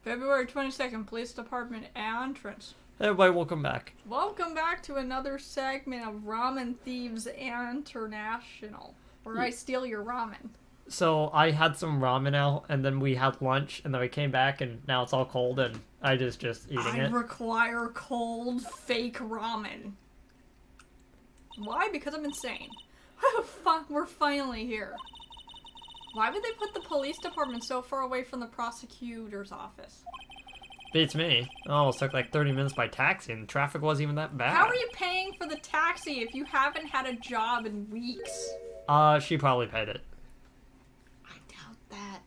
February 22nd, Police Department entrance. Hey everybody, welcome back. Welcome back to another segment of Ramen Thieves International, where I steal your ramen. So I had some ramen out, and then we had lunch, and then we came back, and now it's all cold, and I just eating it. I require cold, fake ramen. Why? Because I'm insane. We're finally here. Why would they put the police department so far away from the prosecutor's office? Beats me. It almost took like 30 minutes by taxi, and the traffic wasn't even that bad. How are you paying for the taxi if you haven't had a job in weeks? She probably paid it. I doubt that.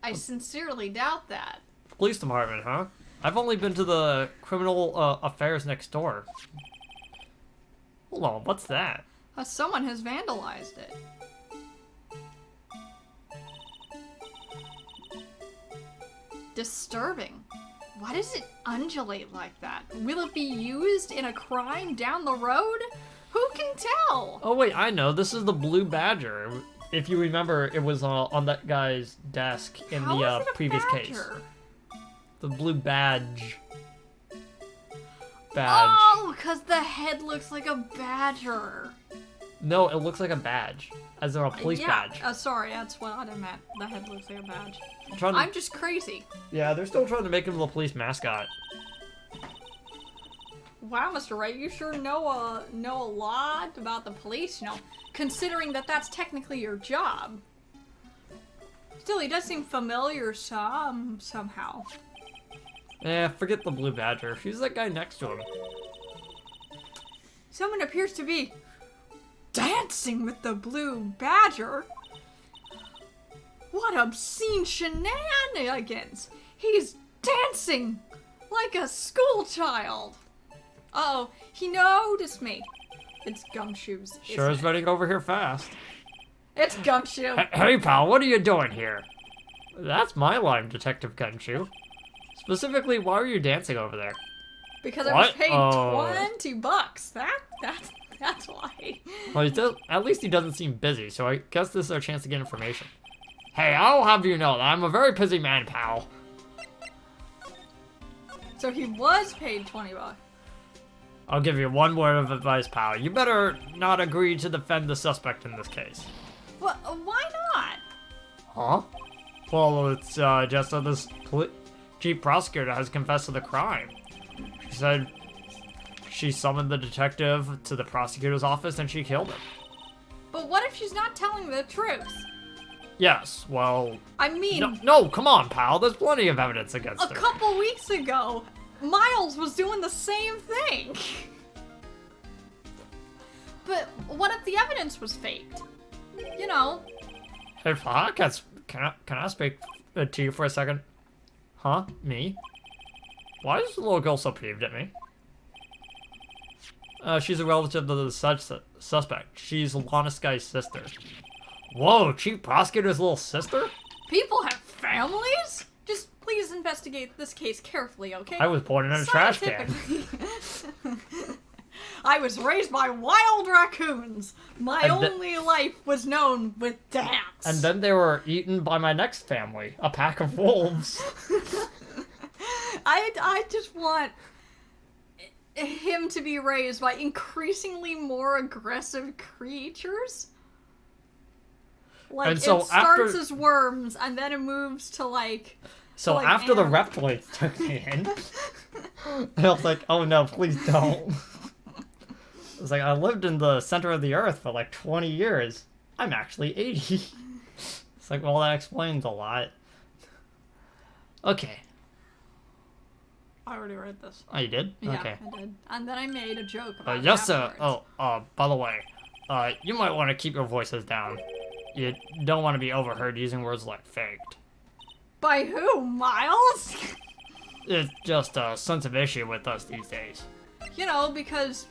I sincerely doubt that. Police department, huh? I've only been to the criminal affairs next door. Hold on, what's that? Someone has vandalized it. Disturbing. Why does it undulate like that? Will it be used in a crime down the road? Who can tell? Oh wait, I know. This is the Blue Badger. If you remember, it was on that guy's desk in How the is it a previous badger? case. The Blue Badge. Oh, because the head looks like a badger. No, it looks like a badge. As in a police badge. Sorry, that's what I meant. The head looks like a badge. I'm just crazy. Yeah, they're still trying to make him the police mascot. Wow, Mr. Wright, you sure know a lot about the police, considering that that's technically your job. Still, he does seem familiar somehow. Forget the Blue Badger. Who's that guy next to him? Someone appears to be dancing with the Blue Badger. What obscene shenanigans! He's dancing like a schoolchild. Uh-oh, he noticed me. It's Gumshoes. Sure is running over here fast. It's Gumshoe. Hey pal, what are you doing here? That's my line, Detective Gumshoe. Specifically, why are you dancing over there? Because I was paid $20. That's why. Well, at least he doesn't seem busy, so I guess this is our chance to get information. Hey, I'll have you know that I'm a very busy man, pal. So he was paid $20. I'll give you one word of advice, pal. You better not agree to defend the suspect in this case. Well, why not? Huh? Well, it's just that this chief prosecutor has confessed to the crime. She said she summoned the detective to the prosecutor's office and she killed him. But what if she's not telling the truth? Yes, well... I mean... No, come on, pal. There's plenty of evidence against her. A couple weeks ago, Miles was doing the same thing. But what if the evidence was faked? You know. Hey, fuck, can I speak to you for a second? Huh? Me? Why is the little girl so peeved at me? She's a relative of the suspect. She's Lana Sky's sister. Whoa, chief prosecutor's little sister? People have families? Just please investigate this case carefully, okay? I was born in a trash can. I was raised by wild raccoons. My only life was known with dance. And then they were eaten by my next family, a pack of wolves. I just want him to be raised by increasingly more aggressive creatures. Like, and so it starts as worms, and then it moves to, like... So like after animals. the reptoids took me in, I was like, oh no, please don't. It's like, I lived in the center of the earth for like 20 years. I'm actually 80. It's like, well, that explains a lot. Okay. I already read this. Oh, you did? Yeah, okay. I did. And then I made a joke about it Yes, sir. afterwards. By the way, you might want to keep your voices down. You don't want to be overheard using words like faked. By who, Miles? It's just a sense of issue with us these days. You know, because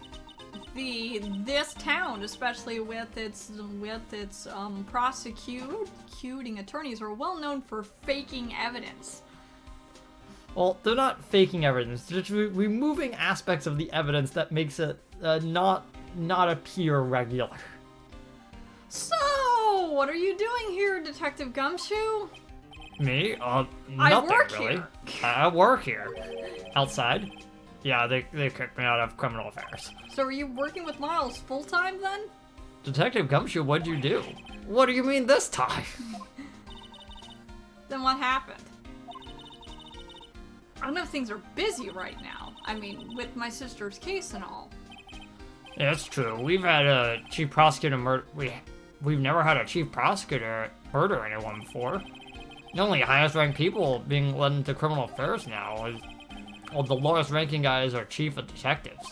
this town, especially with its prosecuting attorneys, are well known for faking evidence. Well, they're not faking evidence. They're just removing aspects of the evidence that makes it not appear regular. So, what are you doing here, Detective Gumshoe? Me? I Nothing work really. here. I work here. Outside? Yeah, they kicked me out of criminal affairs. So are you working with Miles full time then? Detective Gumshoe, what'd you do? What do you mean this time? Then what happened? I know things are busy right now. I mean, with my sister's case and all. Yeah, that's true. We've had a chief prosecutor murder. We've never had a chief prosecutor murder anyone before. The only highest ranked people being led into criminal affairs now is, well, the lowest ranking guys are chief of detectives.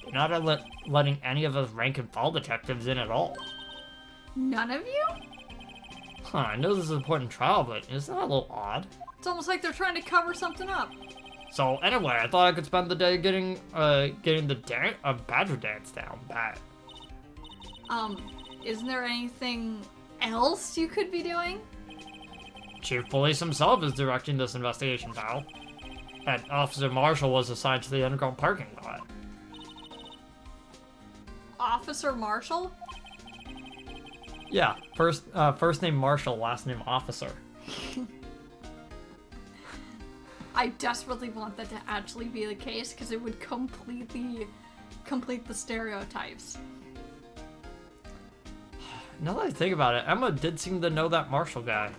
They're not letting any of us rank and file detectives in at all. None of you? Huh, I know this is an important trial, but isn't that a little odd? It's almost like they're trying to cover something up. So anyway, I thought I could spend the day getting the badger dance down pat. Isn't there anything else you could be doing? Chief Police himself is directing this investigation, pal. And Officer Marshall was assigned to the underground parking lot. Officer Marshall? Yeah, first name Marshall, last name Officer. I desperately want that to actually be the case because it would completely complete the stereotypes. Now that I think about it, Emma did seem to know that Marshall guy.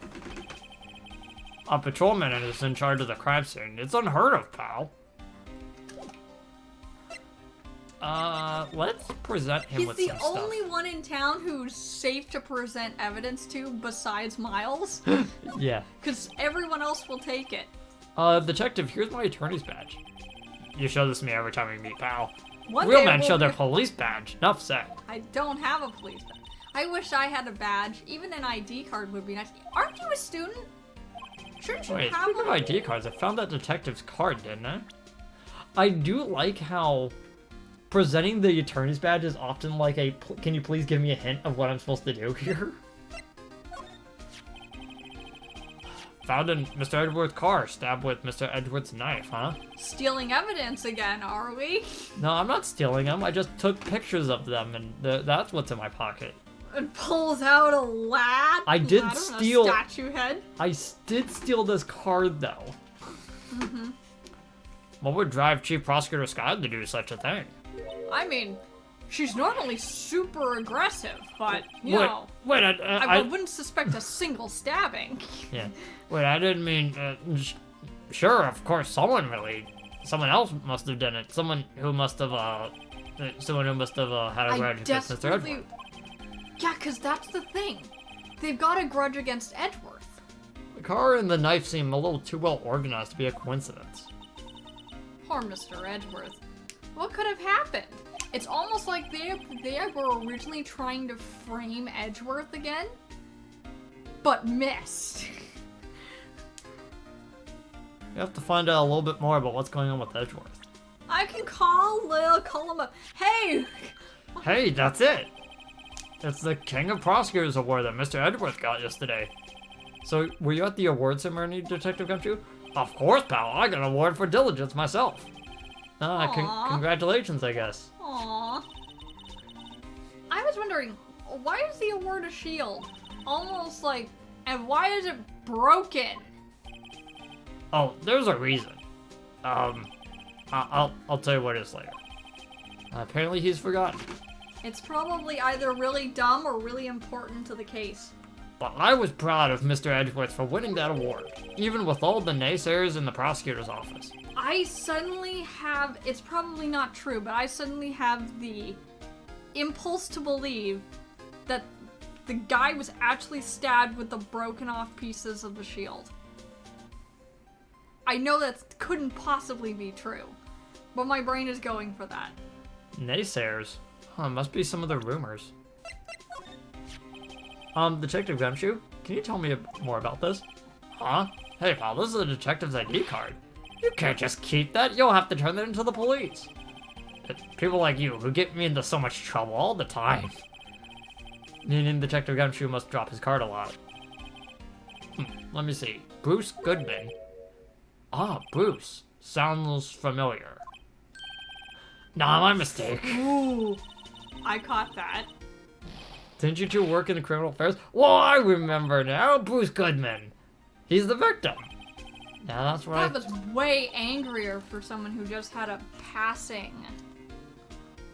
A patrolman is in charge of the crime scene. It's unheard of, pal. Let's present him with some stuff. He's the only one in town who's safe to present evidence to besides Miles. Yeah. Because everyone else will take it. Detective, here's my attorney's badge. You show this to me every time we meet, pal. One Real day men we'll show their be- police badge. Enough said. I don't have a police badge. I wish I had a badge. Even an ID card would be nice. Aren't you a student? Shouldn't you Wait, have speaking of one? ID cards, I found that detective's card, didn't I? I do like how presenting the attorney's badge is often like a, can you please give me a hint of what I'm supposed to do here? Found in Mr. Edwards' car, stabbed with Mr. Edwards' knife, huh? Stealing evidence again, are we? No, I'm not stealing them. I just took pictures of them, and that's what's in my pocket. And pulls out a lad. I did ladder and steal- a statue head. I did steal this card, though. Mm-hmm. What would drive Chief Prosecutor Scott to do such a thing? I mean, she's normally super aggressive, but you know, Wait, I wouldn't suspect a single stabbing. Yeah. Wait, I didn't mean. Sure, of course, someone else must have done it. Someone who must have had a grudge against Mr. Edwards. Yeah, because that's the thing. They've got a grudge against Edworth. The car and the knife seem a little too well organized to be a coincidence. Poor Mr. Edworth. What could have happened? It's almost like they were originally trying to frame Edgeworth again, but missed. You have to find out a little bit more about what's going on with Edgeworth. I can call him up. Hey! Hey, that's it! It's the King of Prosecutors Award that Mr. Edgeworth got yesterday. So, were you at the award ceremony, Detective Gumshoe? Of course, pal. I got an award for diligence myself. Aw. Congratulations, I guess. Aww. I was wondering, why is the award a shield? Almost like, and why is it broken? Oh, there's a reason. I'll tell you what it is later. Apparently he's forgotten. It's probably either really dumb or really important to the case. But I was proud of Mr. Edgeworth for winning that award, even with all the naysayers in the prosecutor's office. I suddenly have, it's probably not true, but I suddenly have the impulse to believe that the guy was actually stabbed with the broken off pieces of the shield. I know that couldn't possibly be true, but my brain is going for that. Naysayers? Huh, must be some of the rumors. Detective Gumshoe, can you tell me more about this? Huh? Hey pal, this is a detective's ID card. You can't just keep that, you'll have to turn it into the police. It's people like you who get me into so much trouble all the time. Meaning Detective Gumshoe must drop his card a lot. Let me see. Bruce Goodman. Ah, Bruce. Sounds familiar. Nah, my mistake. Ooh, I caught that. Didn't you two work in the criminal affairs? Well, I remember now. Bruce Goodman. He's the victim. Yeah, that's right. That was way angrier for someone who just had a passing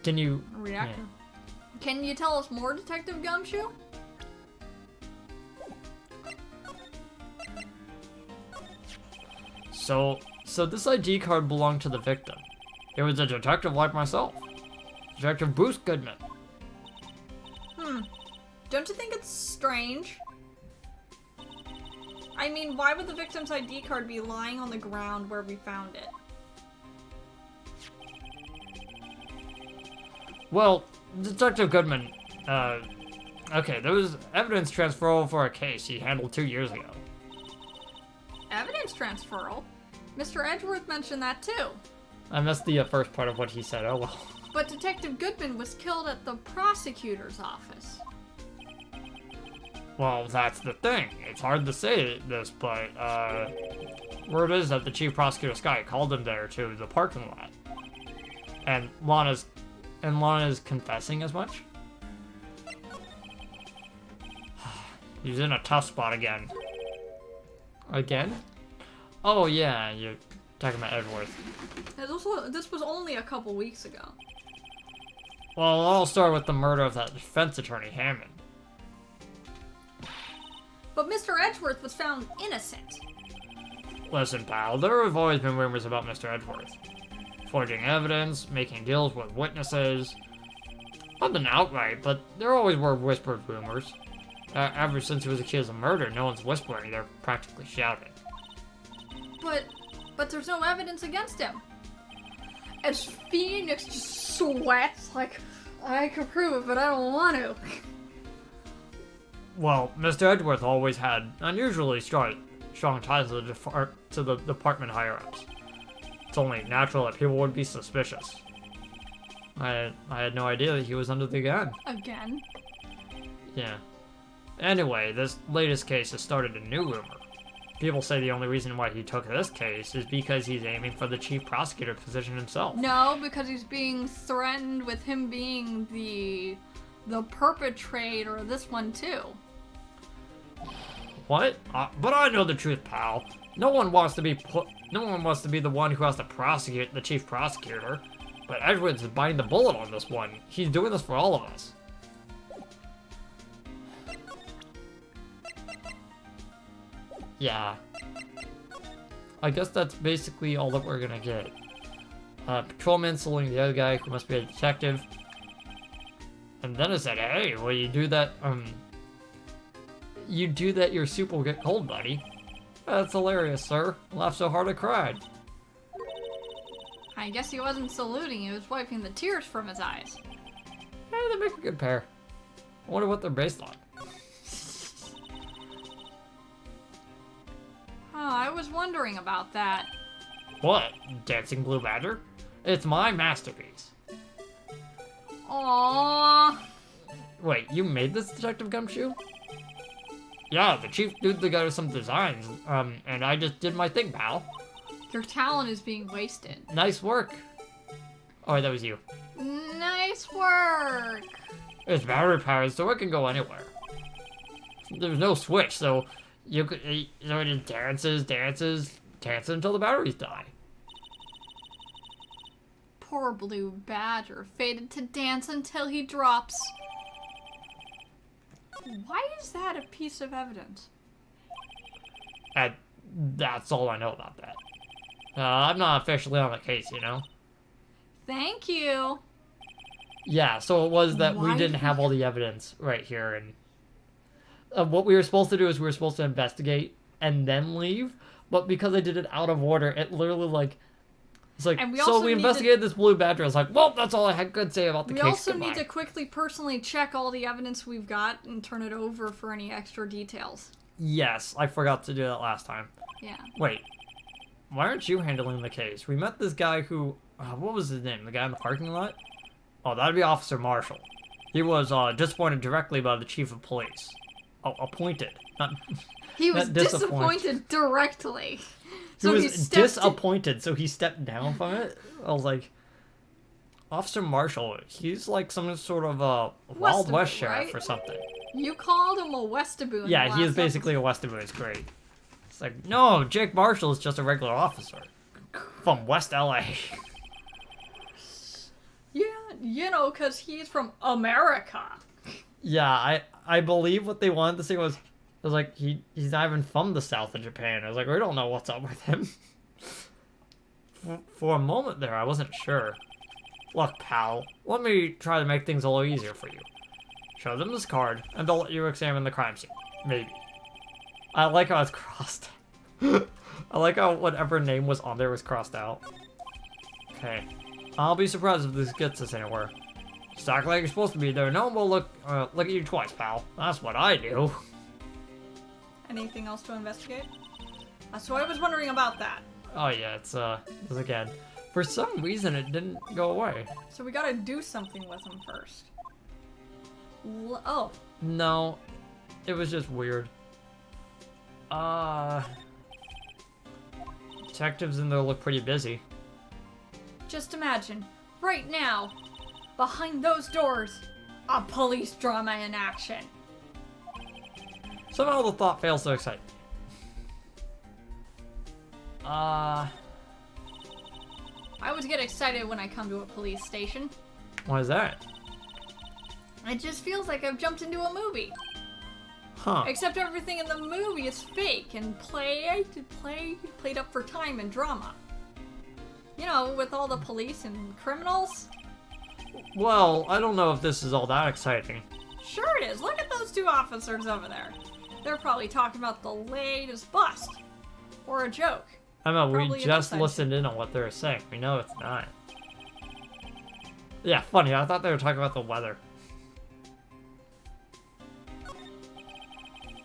Can you... reactor. Can you tell us more, Detective Gumshoe? So this ID card belonged to the victim. It was a detective like myself. Detective Bruce Goodman. Don't you think it's strange? I mean, why would the victim's ID card be lying on the ground where we found it? Well, Detective Goodman, okay, there was evidence transferal for a case he handled 2 years ago. Evidence transferal? Mr. Edgeworth mentioned that too. I missed the first part of what he said, oh well. But Detective Goodman was killed at the prosecutor's office. Well, that's the thing. It's hard to say this, but, word is that the chief prosecutor, Sky, called him there to the parking lot. And Lana's confessing as much? He's in a tough spot again. Again? Oh yeah, you're talking about Edgeworth. This was only a couple weeks ago. Well, it all started with the murder of that defense attorney, Hammond. But Mr. Edgeworth was found innocent. Listen, pal, there have always been rumors about Mr. Edgeworth. Forging evidence, making deals with witnesses. Nothing outright, but there always were whispered rumors. Ever since he was accused of murder, no one's whispering, they're practically shouting. But there's no evidence against him. As Phoenix just sweats like, I can prove it, but I don't want to. Well, Mr. Edgeworth always had unusually strong ties to the department higher-ups. It's only natural that people would be suspicious. I had no idea that he was under the gun. Again? Yeah. Anyway, this latest case has started a new rumor. People say the only reason why he took this case is because he's aiming for the chief prosecutor position himself. No, because he's being threatened with him being the perpetrator of this one too. What? But I know the truth, pal. No one wants to be the one who has to prosecute the chief prosecutor. But Edwards is biting the bullet on this one. He's doing this for all of us. Yeah. I guess that's basically all that we're gonna get. Patrolman saluting the other guy who must be a detective. And then it said, hey, well, you do that, your soup will get cold, buddy. That's hilarious, sir. Laughed so hard I cried. I guess he wasn't saluting, he was wiping the tears from his eyes. Hey, they make a good pair. I wonder what they're based on. Oh, I was wondering about that. What? Dancing Blue Badger? It's my masterpiece. Aww. Wait, you made this, Detective Gumshoe? Yeah, the chief did the guy with some designs, and I just did my thing, pal. Your talent is being wasted. Nice work. Oh, that was you. Nice work. It's battery powered, so it can go anywhere. There's no switch, so you could, it just dances until the batteries die. Poor Blue Badger, fated to dance until he drops. Why is that a piece of evidence? And that's all I know about that. I'm not officially on the case, you know? Thank you. Yeah, so it was that we Why didn't have all the evidence right here, and what we were supposed to do is we were supposed to investigate and then leave, but because I did it out of order, it literally, like, it's like, And we so also we need investigated this Blue Badger. I was like, well, that's all I could say about the We case. also Goodbye. need to quickly personally check all the evidence we've got and turn it over for any extra details. Yes, I forgot to do that last time. Yeah. Wait, why aren't you handling the case? We met this guy who, what was his name? The guy in the parking lot? Oh, that'd be Officer Marshall. He was disappointed directly by the chief of police. Oh, appointed. Not, He was not disappointed. disappointed directly. He was disappointed, so he stepped down from it. I was like, Officer Marshall, he's like some sort of Wild West sheriff right? or something. You called him a Westaboon. Yeah, he is basically a Westaboon. It's great. It's like, no, Jake Marshall is just a regular officer from West LA. Yeah, because he's from America. Yeah, I believe what they wanted to say was like, he's not even from the south of Japan. I was like, we don't know what's up with him. For a moment there, I wasn't sure. Look, pal, let me try to make things a little easier for you. Show them this card, and they'll let you examine the crime scene. Maybe. I like how it's crossed. I like how whatever name was on there was crossed out. Okay. I'll be surprised if this gets us anywhere. Just act like you're supposed to be there. No one will look at you twice, pal. That's what I do. Anything else to investigate? So I was wondering about that. Oh yeah, it's again. For some reason, it didn't go away. So we gotta do something with him first. Oh. No, it was just weird. Detectives in there look pretty busy. Just imagine, right now, behind those doors, a police drama in action. Somehow the thought fails to excite me. I always get excited when I come to a police station. Why is that? It just feels like I've jumped into a movie. Huh. Except everything in the movie is fake and played up for time and drama. You know, with all the police and criminals. Well, I don't know if this is all that exciting. Sure it is. Look at those two officers over there. They're probably talking about the latest bust. Or a joke. I know, we Probably just an listened in on what they were saying. We know it's not. Yeah, funny. I thought they were talking about the weather.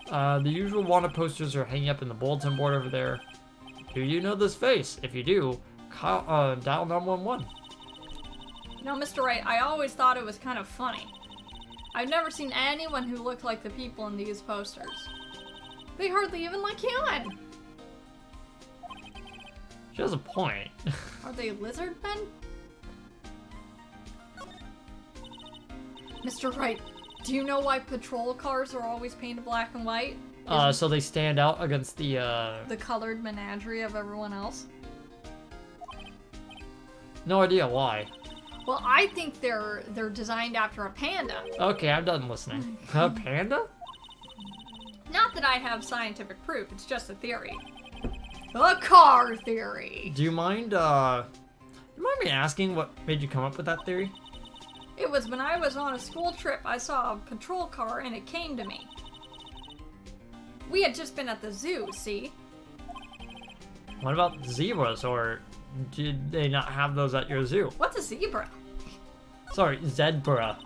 The usual wanted posters are hanging up in the bulletin board over there. Do you know this face? If you do, dial 911. You know, Mr. Wright, I always thought it was kind of funny. I've never seen anyone who looked like the people in these posters. They hardly even look human. She has a point. Are they lizard men? Mr. Wright, do you know why patrol cars are always painted black and white? So they stand out against the colored menagerie of everyone else? No idea why. Well, I think they're designed after a panda. Okay, I'm done listening. A panda? Not that I have scientific proof, it's just a theory. A car theory! Do you mind me asking what made you come up with that theory? It was when I was on a school trip, I saw a patrol car and it came to me. We had just been at the zoo, see? What about zebras, or did they not have those at your zoo? What's a zebra? Sorry, zebra.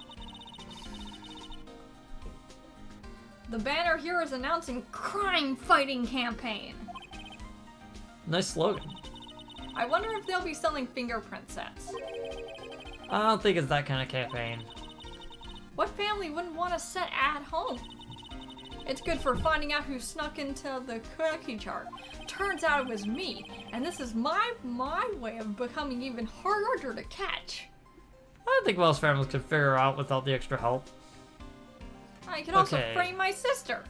The banner here is announcing crime fighting campaign. Nice slogan. I wonder if they'll be selling fingerprint sets. I don't think it's that kind of campaign. What family wouldn't want a set at home? It's good for finding out who snuck into the cookie jar. Turns out it was me, and this is my way of becoming even harder to catch. I think most families could figure out without the extra help. I could also frame my sister.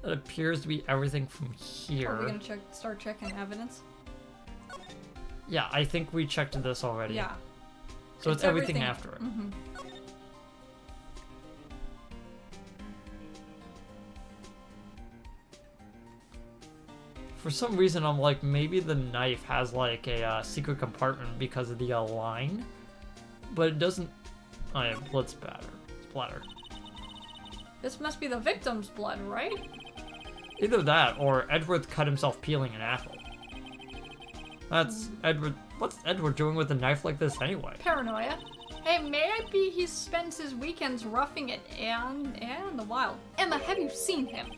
It appears to be everything from here. Are we gonna start checking evidence? Yeah, I think we checked this already. Yeah. So it's everything after it. Mm-hmm. For some reason, I'm like, maybe the knife has like a secret compartment because of the line, but it doesn't. Oh yeah, blood splatter. This must be the victim's blood, right? Either that, or Edward cut himself peeling an apple. That's Edward. What's Edward doing with a knife like this anyway? Paranoia. Hey, maybe he spends his weekends roughing it and in the wild. Emma, have you seen him?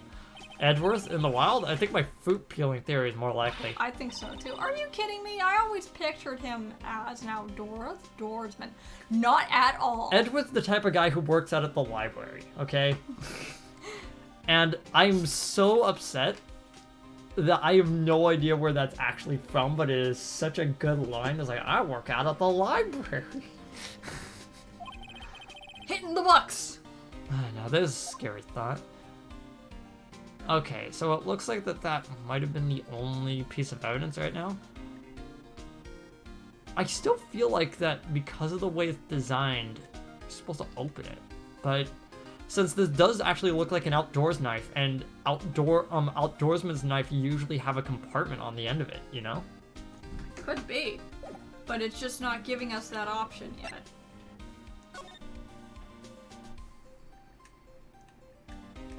Edward in the wild? I think my fruit peeling theory is more likely. I think so too. Are you kidding me? I always pictured him as an outdoorsman. Not at all. Edward's the type of guy who works out at the library, okay? And I'm so upset that I have no idea where that's actually from, but it is such a good line. It's like, I work out at the library. Hitting the books. Now, this is a scary thought. Okay, so it looks like that might have been the only piece of evidence right now. I still feel like that because of the way it's designed, you're supposed to open it. But since this does actually look like an outdoors knife, and outdoorsman's knife usually have a compartment on the end of it, you know? Could be. But it's just not giving us that option yet.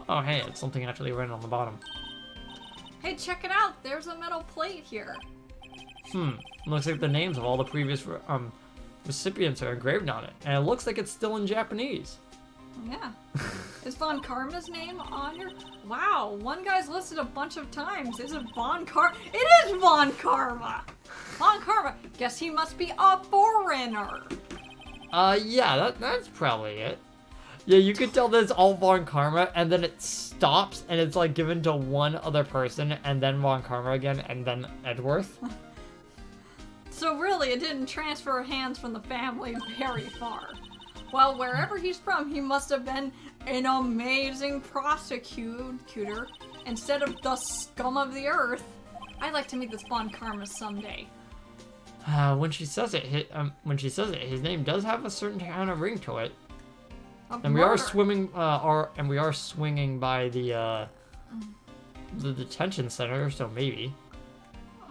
Oh, hey, it's something actually written on the bottom. Hey, check it out! There's a metal plate here. Looks like the names of all the previous recipients are engraved on it, and it looks like it's still in Japanese. Yeah. Is Von Karma's name on here? Wow, one guy's listed a bunch of times. Is it Von Karma? It is Von Karma! Von Karma! Guess he must be a foreigner. Yeah, that's probably it. Yeah, you could tell that it's all Von Karma, and then it stops, and it's like given to one other person, and then Von Karma again, and then Edgeworth. So really, it didn't transfer hands from the family very far. Well, wherever he's from, he must have been an amazing prosecutor instead of the scum of the earth. I'd like to meet this Von Karma someday. When she says it, his name does have a certain kind of ring to it. And we are swinging by the detention center, so maybe.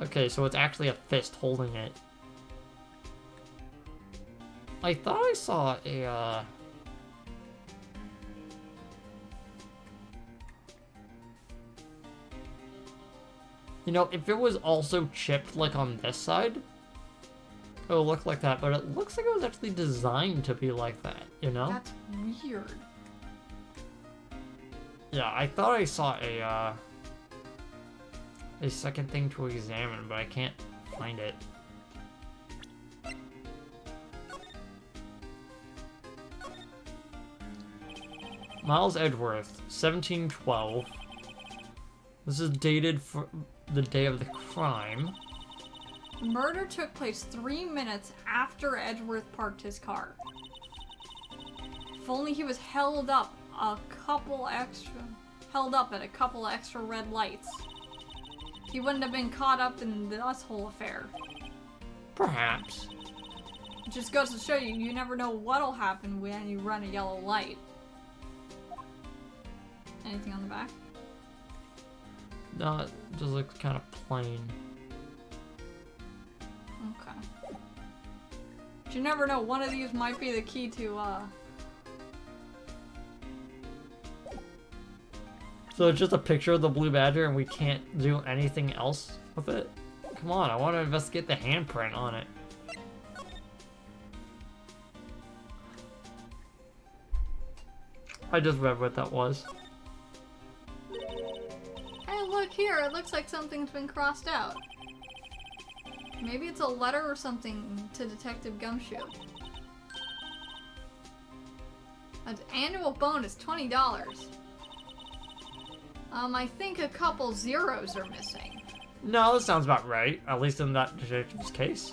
Okay, so it's actually a fist holding it. I thought I saw a, You know, if it was also chipped, like, on this side, it would look like that, but it looks like it was actually designed to be like that, you know? That's weird. Yeah, I thought I saw a second thing to examine, but I can't find it. Miles Edgeworth, 1712. This is dated for the day of the crime. Murder took place 3 minutes after Edgeworth parked his car. If only he was held up at a couple extra red lights, he wouldn't have been caught up in this whole affair. Perhaps. It just goes to show you, you never know what'll happen when you run a yellow light. Anything on the back? No, it just looks kind of plain. Okay. But you never know, one of these might be the key to, So it's just a picture of the Blue Badger and we can't do anything else with it? Come on, I want to investigate the handprint on it. I just read what that was. Hey, look here, it looks like something's been crossed out. Maybe it's a letter or something to Detective Gumshoe. An annual bonus, $20. I think a couple zeros are missing. No, that sounds about right. At least in that detective's case.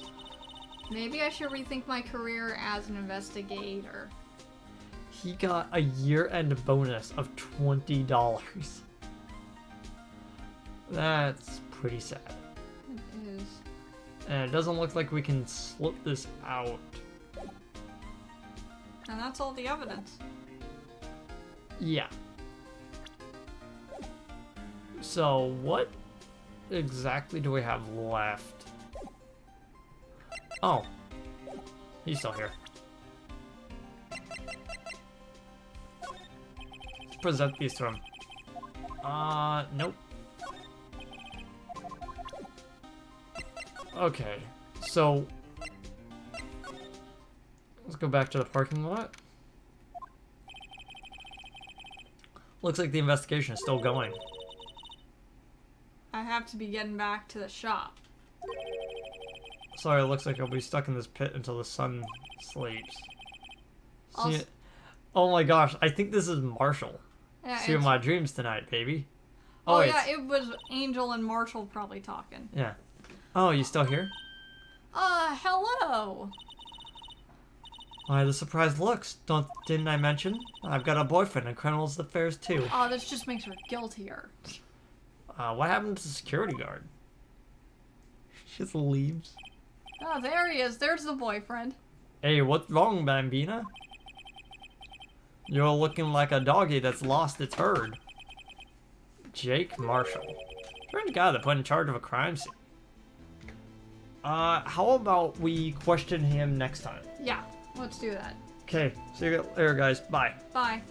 Maybe I should rethink my career as an investigator. He got a year-end bonus of $20. That's pretty sad. It is. And it doesn't look like we can slip this out. And that's all the evidence. Yeah. So, what exactly do we have left? Oh. He's still here. Let's present these to him. Nope. Okay, so let's go back to the parking lot. Looks like the investigation is still going. I have to be getting back to the shop. Sorry, it looks like I'll be stuck in this pit until the sun sleeps. See it? Oh my gosh, I think this is Marshall. Yeah, See you in my dreams tonight, baby. Oh yeah, it was Angel and Marshall probably talking. Yeah. Oh, you still here? Hello. Why the surprised looks? Didn't I mention? I've got a boyfriend in criminals affairs too. Oh, this just makes her guiltier. What happened to the security guard? She just leaves. Oh, there he is. There's the boyfriend. Hey, what's wrong, Bambina? You're looking like a doggy that's lost its herd. Jake Marshall. Strange guy to put in charge of a crime scene. How about we question him next time? Yeah, let's do that. Okay, see you later, guys. Bye. Bye.